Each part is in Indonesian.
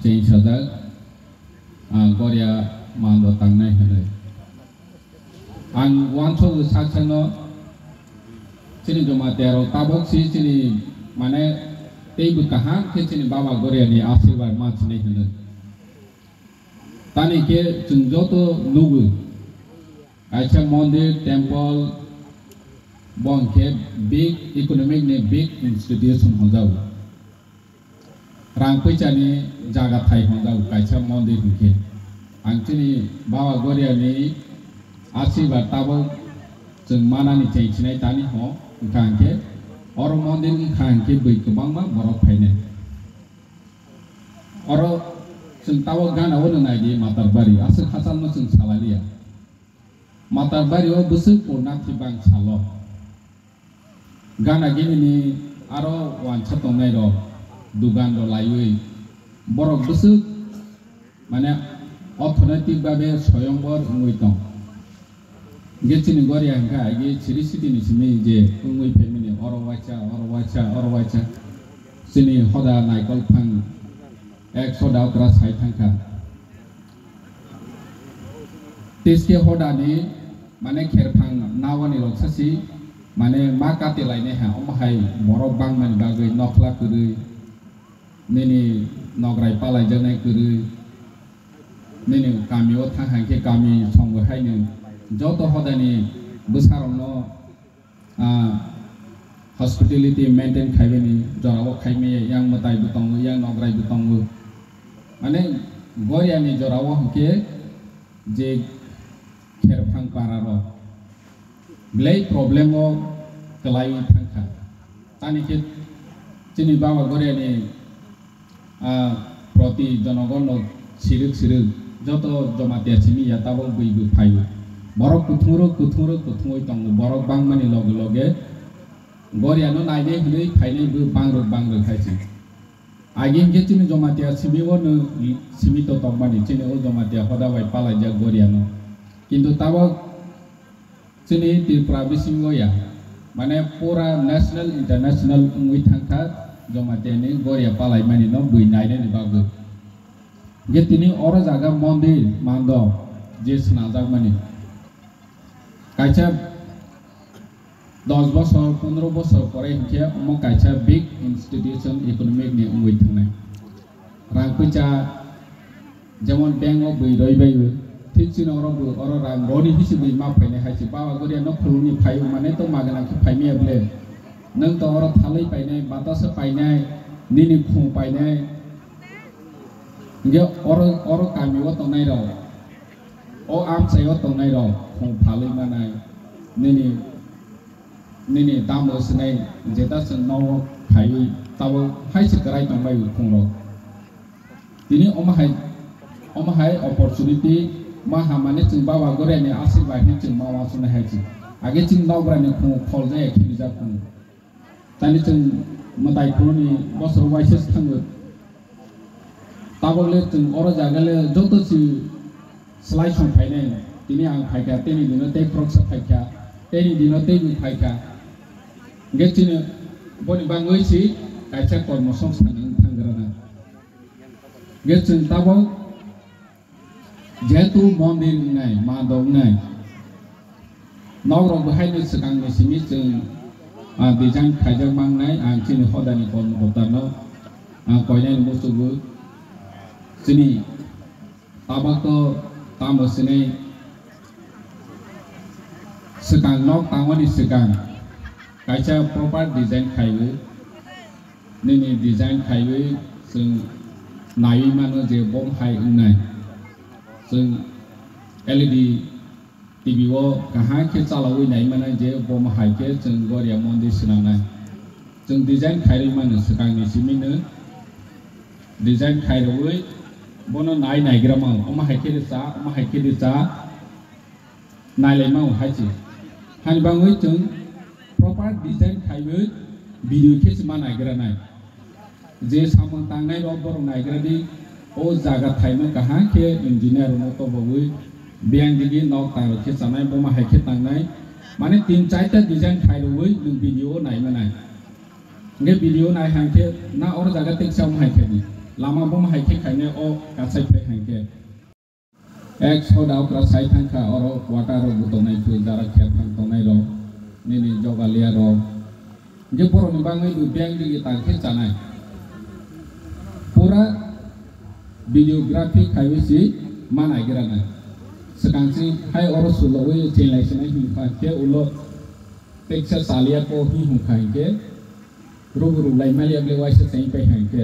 Jeng saja Korea mando tangnai hene. Ang wanso saksano sini joma tero tabok si sini mana teibu kahang ke sini baba Korea ni asirwad ma sini hene. Tani ke jengjoto nugu kaisa mondir temple bongke big economic ne big institution honjau. Rang pejani jaga thai honjau kaisa mondir ke. Ang sini baba Korea ni asirwad tabok jeng mana ni cengcinai tani ho kangke orang mondir kangke bui kebang ma borok paine. Orang jeng tabok gana wona nai di Matarbari asal hasan no jeng salalia. Matarbari o busuk purna tibang salo. Gana gini ni aro wanchat nai ro dugan ro layui borok busuk mana অর্থনৈতিক ভাবে স্বয়ংবর উন্নয়ন গেছিনি গড়িয়া হ্যাঁ আগে সিরিসিটি নিছিমি যে উন্নয় ফেমিনি অরওয়াচা সিনি হদা নাইকল ফাং 100 দাওকরা সাই থাঙ্কা তেসকে হদানি মানে খেরফাং নাওয়ানি রকসাসি মানে মা কাতে লাইনে হ্যাঁ অমহাই বরক বাংমানি বাগৈ নখলা করি নিনি নগরাই পালাই জানাই করি Nini kami otang hangke kami songgo hai ni joto hodani besar no hospitality maintain kaibe ni jorawo kaime yang matai butong yang nograi butong ane goria ni jorawo hangke je kherphang pararo blai problem o kelai thangka tani ke chini bawa goria ni proti jonogon no sirik joto jomati asimi ya tabok bui phayu borok kuthungoi tong borok bangmani loge goria no naide hlei phaine bu bangrok khaisi agin ke chini jomati asimi wono simi to tongmani chini o jomati hoda bai pala ja goria no kintu tabok chini tripura bisingo ya mane pura national international ngui thangka jomati ni goria palai mani no bui naide ni bagu Getini orang jaga mondir mando jes nazar mani. Kaca 10 bosor 15 bosor pore hingga omo kaca big institution economic ni umui thunai. Rang pica jamon bank o bui roi bayu. Tik cina orang rang roni hisi bui ma paine hai ci bawa goria no khuluni phayu mane to magana ki phai mi able. Nang to orang thalai paine batasa paine nini khung paine Nggak orang kami wa tong nai ro o am sai wa tong nai ro khong phalai manai nini damo snai jeta sen no khai tawo hai sikrai tong bai khong ro tini oma hai opportunity ma hamane chung bawa gore ni asirwad ni chung mawa sunai hai chi age chung dawbra ni khong phol jai khili ja khong tani chung matai khoni bosor waises thang tabole tung oro jagale joto si slide song phaine tini ang phaika teni dino te proxa phaika teni dino te bu phaika getine boni bangoi si kaisa kormo songsthan thangrana getun tabo jetu mondir ngai ma dong ngai nogrok bahai ni sekang ni simi chung design khaijak mangnai ang chini hodani kon botano koinai musugu sini tabako tamo sini sekang nok tangwani sekang kaca proper design khaiwe nini design khaiwe sing nai mano je bom hai unai sing LED TV wo kaha ke chalawi nai mana je bom hai ke sing goria mondir sinanai sing design khaiwe mano sekang ni simine design khaiwe bono nai grama oma haikiri sa nai le mau haji han bangoi chung proper design khaiwe video ke sima nai gra nai je samang tang nai ro bor nai gra di o jaga thaino kaha ke engineer no to boi biang digi nok tang ke sanai boma haike tang nai mane 3-4 design khaiwe nung video nai manai nge video nai hangke na or jaga tek sam haike di lama bom haike khaine o kasai pe hanke ek soda okra sai thanka oro water ro butonai tu jara khet thang tonai ro nini jogalia ro je poro ni bangai du bang di tangke chanai pura videography khaiwe si manai gerana sekangsi hai oro sulowe chelai senai hi pha ke ulo picture salia ko hi hu khai ke ru lai malia ble wai se sai pe hanke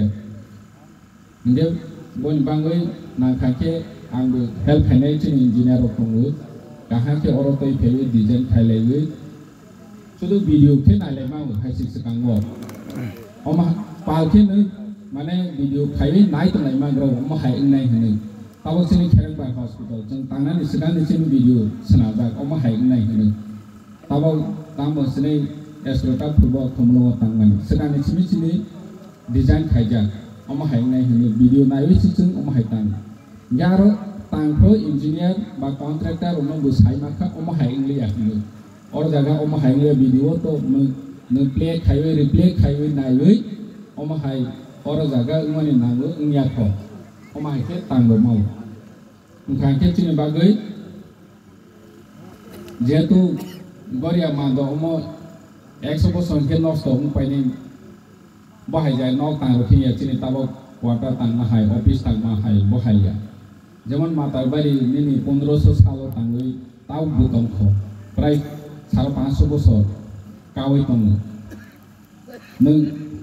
nge bon bangai na khake angbu help khainai chin engineer ro khongu kahake oro toi phei design khailai sudu video ke nai ma khai sik sekango oma pal ke ne mane video khai nai to nai ma gro oma hai ing nai hne tabo sini kherang ba hospital jeng tangna ni sekan ni sini video sna ba oma hai ing nai hne tabo tamo sini esrota football thomlo tangman sekan ni sini design khaija oma hai ing nai hne video nai wi sing oma hai tang yaro tang pro engineer ba contractor ono bu sai ma kha oma hai ing li hne और जगह ओम high video तो न प्ले खाइवे रिप्ले खाइवे नाइवे ओम हाई और जगह उमने नागो उन्या खो ओम हाई के तांगो माव उनखां के चिने बागै जेतु गरिया मादो ओम 100% के नष्ट हम पाइने बाहाय जाय नक तांगो खिया चिने ताबो क्वार्टर तांगना हाय ऑफिस तांगना हाय बहाया जेमन मातार बारी निनि 1500 सालो तांगै ताव बुतम खो प्राय 500 বছর কাওই তং नों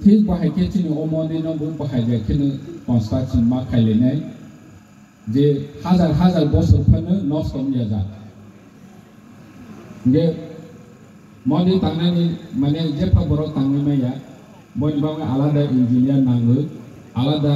ঠিক বাহাই কে চিনি অমনে ন বু বাহাই যায় কেন কনস্ট্রাকশন মা খাইলেনাय যে হাজার হাজার বছর ফেনো নষ্ট হয়ে যা যে মনি তাংনানি মানে যে ফাবর তাংনি মাইয়া বনবাং আলাদা ইঞ্জিনিয়ার নাঙ্গো আলাদা